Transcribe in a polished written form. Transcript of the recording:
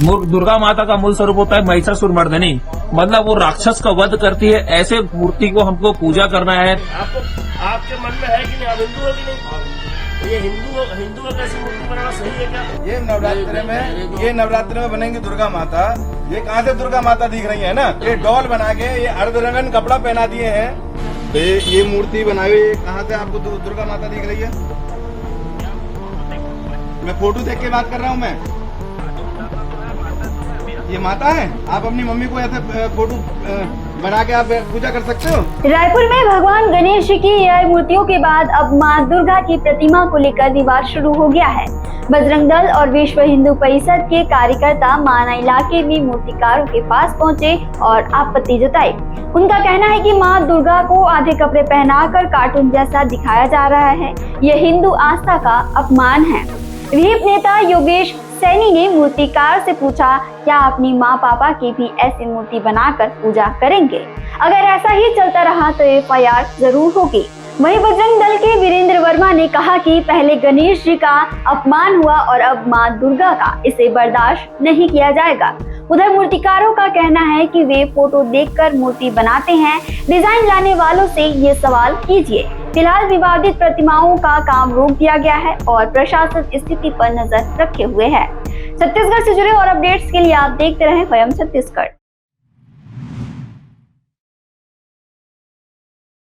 दुर्गा माता का मूल स्वरूप होता है महिषासुर मर्दनी, मतलब वो राक्षस का वध करती है। ऐसे मूर्ति को हमको पूजा करना है। आपको आपके मन में है कि नहीं, आप हिंदू हो कि नहीं? ये हिंदू का कैसी मूर्ति बनाना सही है क्या? ये नवरात्रि में बनेंगी दुर्गा माता। ये कहाँ से दुर्गा माता दिख रही है ना? ये डॉल बना के ये अर्धरंगन कपड़ा पहना दिए हैं। ये मूर्ति बनाई हुई कहाँ से आपको दुर्गा माता दिख रही है? मैं फोटो देख के बात कर रहा हूँ। मैं ये माता है। आप अपनी मम्मी को ऐसे फोटो बना के आप पूजा कर सकते हो। रायपुर में भगवान गणेश जी की एआई मूर्तियों के बाद अब मां दुर्गा की प्रतिमा को लेकर विवाद शुरू हो गया है। बजरंग दल और विश्व हिंदू परिषद के कार्यकर्ता माना इलाके में मूर्तिकारों के पास पहुंचे और आपत्ति जताई। उनका कहना है कि मां दुर्गा को आधे कपड़े पहनाकर कार्टून जैसा दिखाया जा रहा है। यह हिंदू आस्था का अपमान है। विहिप नेता योगेश सैनी ने मूर्तिकार से पूछा, क्या अपनी माँ पापा की भी ऐसी मूर्ति बनाकर पूजा करेंगे? अगर ऐसा ही चलता रहा तो एफआईआर जरूर होगी। वहीं बजरंग दल के वीरेंद्र वर्मा ने कहा कि पहले गणेश जी का अपमान हुआ और अब मां दुर्गा का, इसे बर्दाश्त नहीं किया जाएगा। उधर मूर्तिकारों का कहना है कि वे फोटो देखकर मूर्ति बनाते हैं, डिजाइन लाने वालों से ये सवाल कीजिए। फिलहाल विवादित प्रतिमाओं का काम रोक दिया गया है और प्रशासन स्थिति पर नजर रखे हुए है। छत्तीसगढ़ से जुड़े और अपडेट्स के लिए आप देखते रहें स्वयं छत्तीसगढ़।